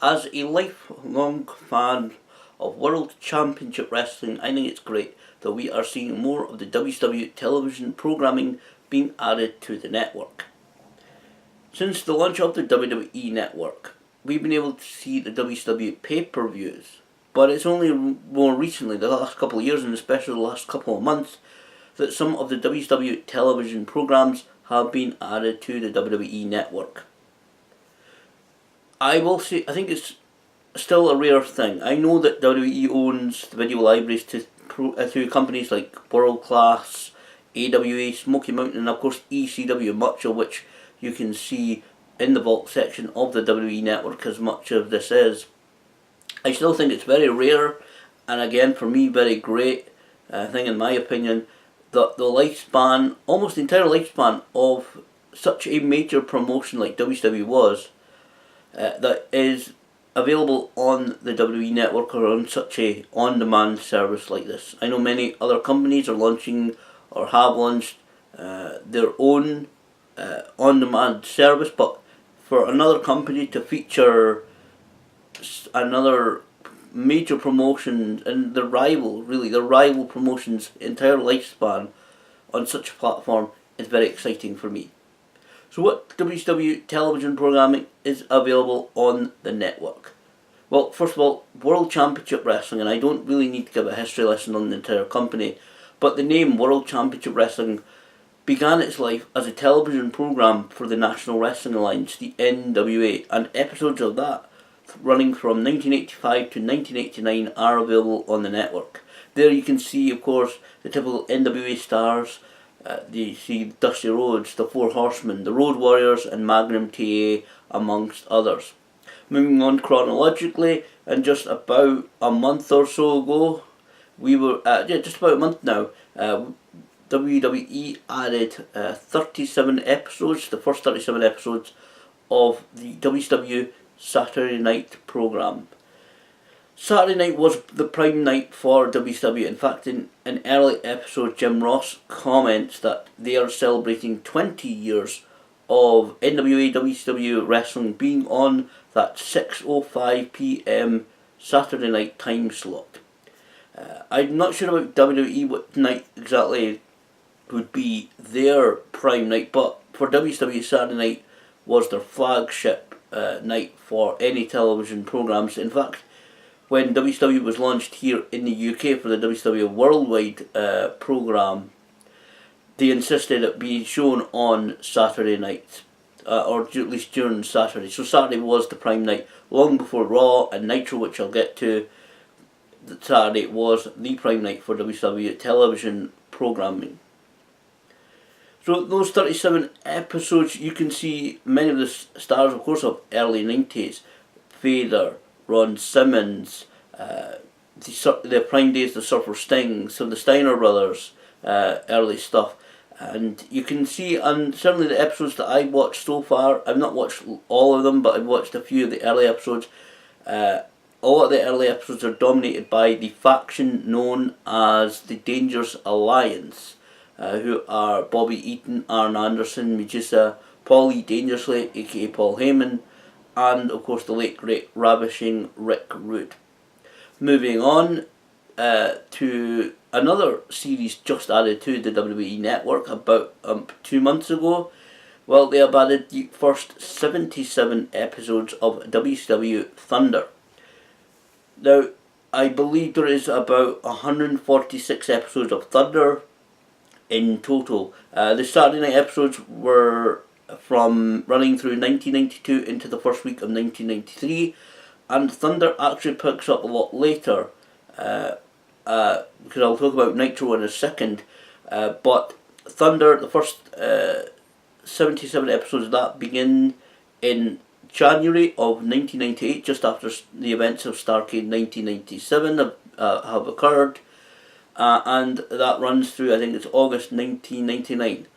As a lifelong fan of World Championship Wrestling, I think it's great that we are seeing more of the WCW television programming being added to the network. Since the launch of the WWE Network, we've been able to see the WCW pay-per-views, but it's only more recently, the last couple of years and especially the last couple of months, that some of the WCW television programs have been added to the WWE Network. I will say, I think it's still a rare thing. I know that WWE owns the video libraries to companies like World Class, AWA, Smoky Mountain, and of course ECW, much of which you can see in the Vault section of the WWE Network, as much of this is. I still think it's very rare, and again, for me, very great thing in my opinion, that the lifespan, almost the entire lifespan of such a major promotion like WCW was, that is available on the WWE Network or on such a on-demand service like this. I know many other companies are launching or have launched their own on-demand service, but for another company to feature another major promotion and the rival promotion's entire lifespan on such a platform is very exciting for me. So what WCW television programming is available on the network? Well, first of all, World Championship Wrestling, and I don't really need to give a history lesson on the entire company, but the name World Championship Wrestling began its life as a television program for the National Wrestling Alliance, the NWA, and episodes of that running from 1985 to 1989 are available on the network. There you can see, of course, the typical NWA stars. You see Dusty Rhodes, the Four Horsemen, the Road Warriors, and Magnum TA, amongst others. Moving on chronologically, and just about a month or so ago, just about a month now, WWE added 37 episodes, the first 37 episodes of the WCW Saturday Night program. Saturday night was the prime night for WCW. In fact, in an early episode, Jim Ross comments that they are celebrating 20 years of NWA WCW wrestling being on that 6:05 PM Saturday night time slot. I'm not sure about WWE what night exactly would be their prime night, but for WCW, Saturday night was their flagship night for any television programs. In fact, when WCW was launched here in the UK for the WCW Worldwide program, they insisted it being shown on Saturday night, or at least during Saturday. So Saturday was the prime night, long before Raw and Nitro, which I'll get to. Saturday was the prime night for WCW television programming. So those 37 episodes, you can see many of the stars, of course, of early 90s. Vader, Ron Simmons, the prime days, the Surfer Sting, some of the Steiner brothers, early stuff. And you can see, and certainly the episodes that I've watched so far, I've not watched all of them, but I've watched a few of the early episodes. A lot of the early episodes are dominated by the faction known as the Dangerous Alliance, who are Bobby Eaton, Arn Anderson, Medusa, Paul E. Dangerously, aka Paul Heyman, and of course the late great ravishing Rick Rude. Moving on to another series just added to the WWE Network about 2 months ago. Well, they have added the first 77 episodes of WCW Thunder. Now, I believe there is about 146 episodes of Thunder in total. The Saturday night episodes were from running through 1992 into the first week of 1993, and Thunder actually picks up a lot later, because I'll talk about Nitro in a second, but Thunder, the first 77 episodes of that begin in January of 1998, just after the events of Starrcade 1997 have occurred, and that runs through, I think it's August 1999.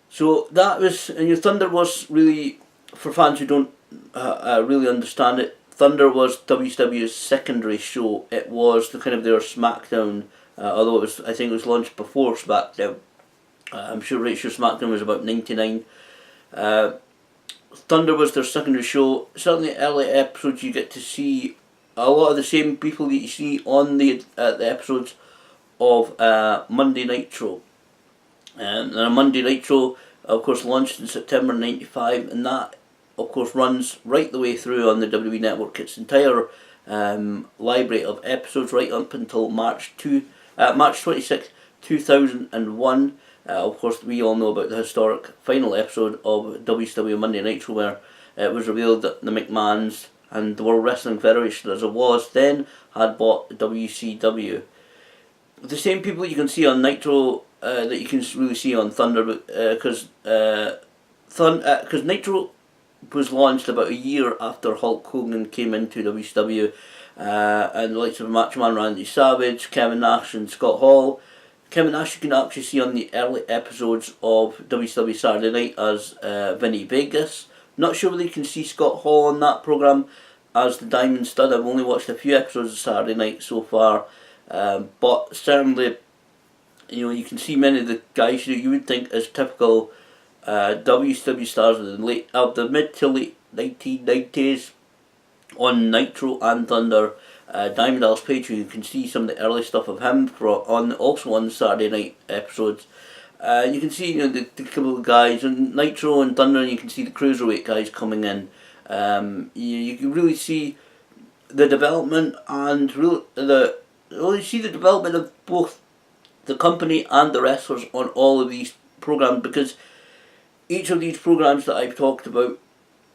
So that was, and Thunder was really, for fans who don't really understand it, Thunder was WCW's secondary show. It was the kind of their SmackDown, although I think it was launched before SmackDown. I'm sure Rachel SmackDown was about 99. Thunder was their secondary show. Certainly early episodes you get to see a lot of the same people that you see on the episodes of Monday Nitro. And a Monday Nitro, of course, launched in September '95, and that, of course, runs right the way through on the WWE Network. Its entire library of episodes right up until March 26, 2001. Of course, we all know about the historic final episode of WCW Monday Nitro, where it was revealed that the McMahons and the World Wrestling Federation, as it was then, had bought WCW. The same people you can see on Nitro that you can really see on Thunder, because Nitro was launched about a year after Hulk Hogan came into WCW, and the likes of Macho Man Randy Savage, Kevin Nash and Scott Hall. Kevin Nash you can actually see on the early episodes of WCW Saturday Night as Vinny Vegas. Not sure whether you can see Scott Hall on that programme as the Diamond Stud. I've only watched a few episodes of Saturday Night so far, but certainly, you can see many of the guys you would think as typical WCW stars of the mid to late 1990s on Nitro and Thunder. Diamond Dallas Page, you can see some of the early stuff of him also on Saturday Night episodes. You can see the couple of guys on Nitro and Thunder, and you can see the cruiserweight guys coming in. You can really see the development and you see the development of both the company and the wrestlers on all of these programs, because each of these programs that I've talked about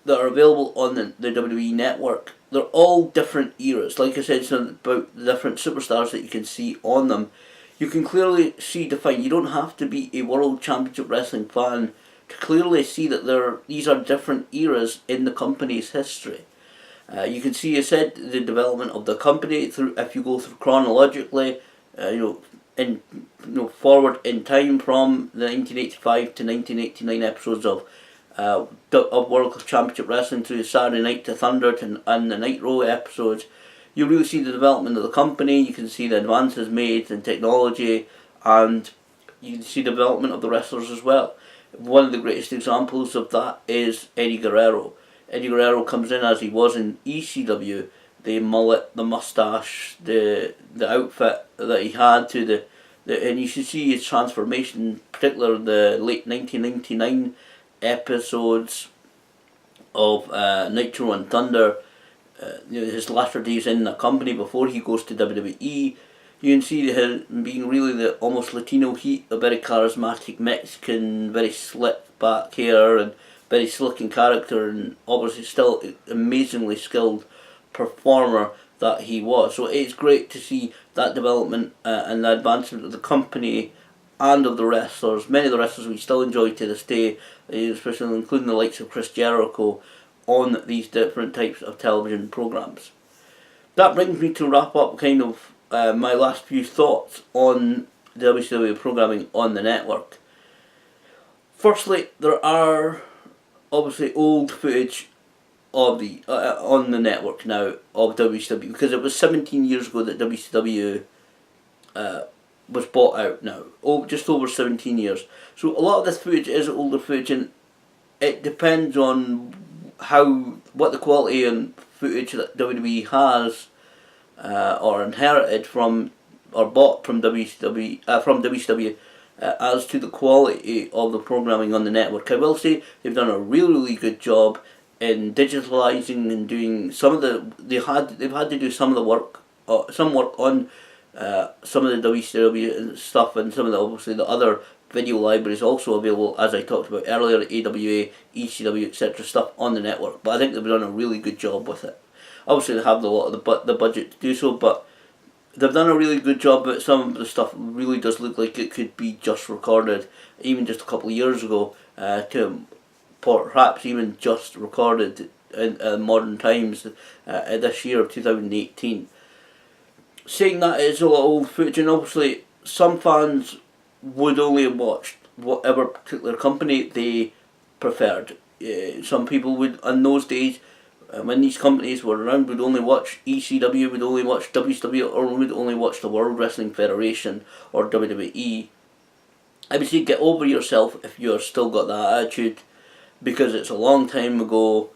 that are available on the WWE Network, they're all different eras. Like I said, something about the different superstars that you can see on them. You can clearly see defined. You don't have to be a World Championship Wrestling fan to clearly see that these are different eras in the company's history. You can see, I said, the development of the company through, if you go through chronologically, forward in time from the 1985 to 1989 episodes of World Championship Wrestling through Saturday Night to Thunder and the Nitro episodes. You really see the development of the company. You can see the advances made in technology, and you can see the development of the wrestlers as well. One of the greatest examples of that is Eddie Guerrero. Eddie Guerrero comes in as he was in ECW. The mullet, the mustache, the outfit that he had and you should see his transformation, in particular the late 1999 episodes of Nitro and Thunder. His latter days in the company before he goes to WWE. You can see him being really the almost Latino heat, a very charismatic Mexican, very slick back hair and very slick in character, and obviously still amazingly skilled performer that he was. So it's great to see that development and the advancement of the company and of the wrestlers. Many of the wrestlers we still enjoy to this day, especially including the likes of Chris Jericho, on these different types of television programs. That brings me to wrap up kind of my last few thoughts on the WCW programming on the network. Firstly, there are obviously old footage of the on the network now of WCW, because it was 17 years ago that WCW was bought out now. Just over 17 years. So a lot of this footage is older footage, and it depends on what the quality and footage that WWE has or inherited from or bought from WCW as to the quality of the programming on the network. I will say they've done a really good job in digitalizing and doing some of they've had to do some of the work, some work on some of the WCW stuff, and some of obviously the other video libraries also available, as I talked about earlier, AWA, ECW, etc. stuff on the network. But I think they've done a really good job with it. Obviously they have a lot of the budget to do so, but they've done a really good job. But some of the stuff really does look like it could be just recorded, even just a couple of years ago, to perhaps even just recorded in modern times this year of 2018. Saying that, it's a lot of old footage, and obviously some fans would only have watched whatever particular company they preferred. Some people would, in those days, when these companies were around, would only watch ECW, would only watch WCW, or would only watch the World Wrestling Federation or WWE. I would say get over yourself if you've still got that attitude. because it's a long time ago.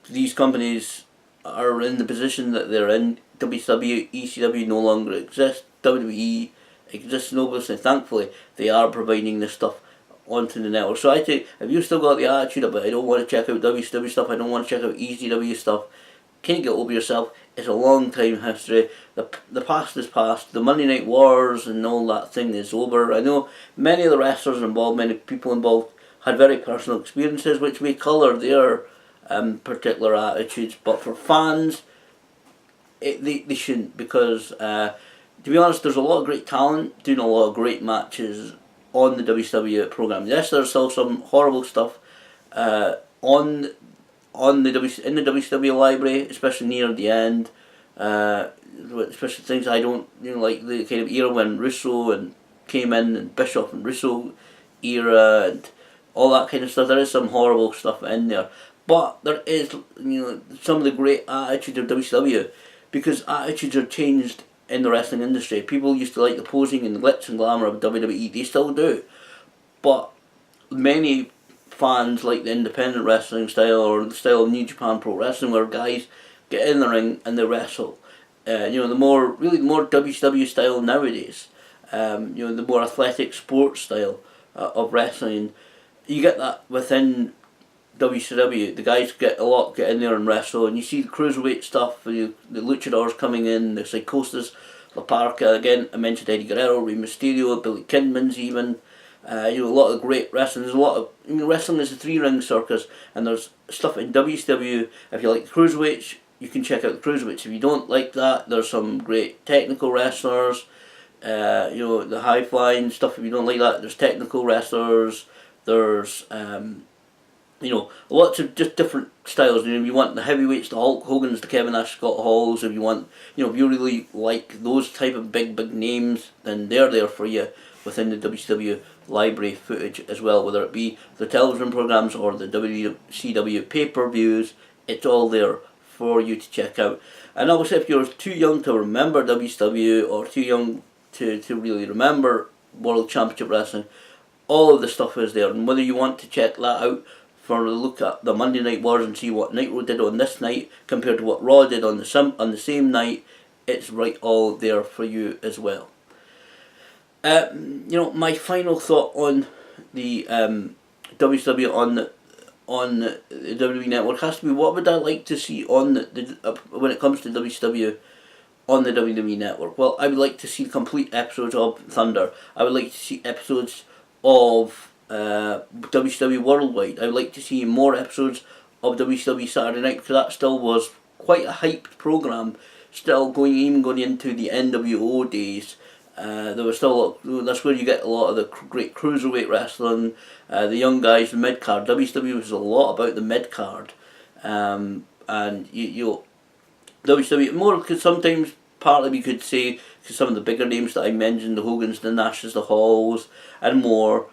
These companies are in the position that they're in. WCW, ECW no longer exist. WWE exists obviously. Thankfully, they are providing this stuff onto the network. So I think if you've still got the attitude about I don't want to check out WCW stuff, I don't want to check out ECW stuff, can't get over yourself. It's a long time history. The past is past. The Monday Night Wars and all that thing is over. I know many of the wrestlers involved, many people involved, had very personal experiences which may colour their particular attitudes. But for fans, they shouldn't, because to be honest, there's a lot of great talent doing a lot of great matches on the WCW program. Yes, there's still some horrible stuff in the WCW library, especially near the end. Especially things I don't, like the kind of era when Russo and came in, and Bischoff and Russo era and all that kind of stuff. There is some horrible stuff in there, but there is, some of the great attitude of WCW, because attitudes are changed in the wrestling industry. People used to like the posing and the glitz and glamour of WWE. They still do, but many fans like the independent wrestling style, or the style of New Japan Pro Wrestling, where guys get in the ring and they wrestle. The more WCW style nowadays. The more athletic sports style of wrestling. You get that within WCW. The guys get in there and wrestle, and you see the cruiserweight stuff, the luchadors coming in, the Psychosis, La Parca, again I mentioned Eddie Guerrero, Rey Mysterio, Billy Kidman's even. A lot of great wrestling. There's a lot of wrestling is a 3-ring circus, and there's stuff in WCW. If you like the cruiserweights, you can check out the cruiserweights. If you don't like that, there's some great technical wrestlers. The high flying stuff. If you don't like that, there's technical wrestlers. There's lots of just different styles. If you want the heavyweights, the Hulk Hogan's, the Kevin Nash, Scott Halls. If you want, if you really like those type of big names, then they're there for you within the WCW library footage as well. Whether it be the television programs or the WCW pay-per-views, it's all there for you to check out. And obviously, if you're too young to remember WCW, or too young to really remember World Championship Wrestling, all of the stuff is there. And whether you want to check that out for a look at the Monday Night Wars and see what Nitro did on this night compared to what Raw did on the same night, it's right all there for you as well. My final thought on the WCW on the WWE Network has to be, what would I like to see on when it comes to WCW on the WWE Network? Well, I would like to see complete episodes of Thunder. I would like to see episodes of WCW Worldwide. I would like to see more episodes of WCW Saturday Night, because that still was quite a hyped program, still going into the NWO days. There was still that's where you get a lot of the great cruiserweight wrestling, the young guys, the mid card. WCW was a lot about the mid card, and WCW more, because sometimes partly we could say, because some of the bigger names that I mentioned, the Hogans, the Nashes, the Halls, and more,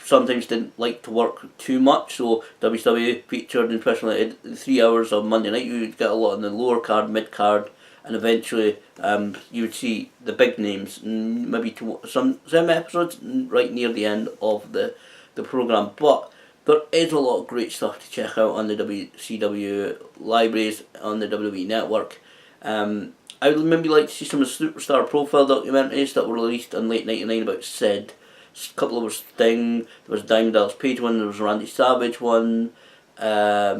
sometimes didn't like to work too much. So WCW featured, especially the 3 hours of Monday night, you would get a lot in the lower card, mid card, and eventually you would see the big names, maybe some episodes right near the end of the program. But there is a lot of great stuff to check out on the WCW libraries on the WWE Network. I would maybe like to see some of the Superstar Profile documentaries that were released on late '99 about Sid. A couple of Sting, there was Diamond Dallas Page one, there was a Randy Savage one, there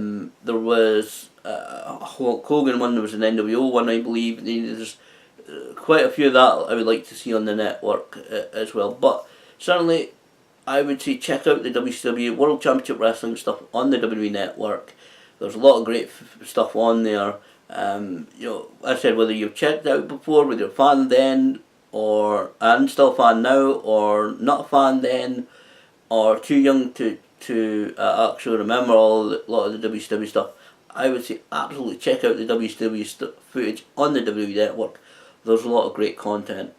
was a Hulk Hogan one, there was an NWO one, I believe. There's quite a few of that I would like to see on the network as well. But certainly, I would say check out the WCW World Championship Wrestling stuff on the WWE Network. There's a lot of great stuff on there. I said, whether you've checked out before, whether you're a fan then, and still a fan now, or not a fan then, or too young to actually remember a lot of the WCW stuff, I would say absolutely check out the WCW footage on the WWE Network. There's a lot of great content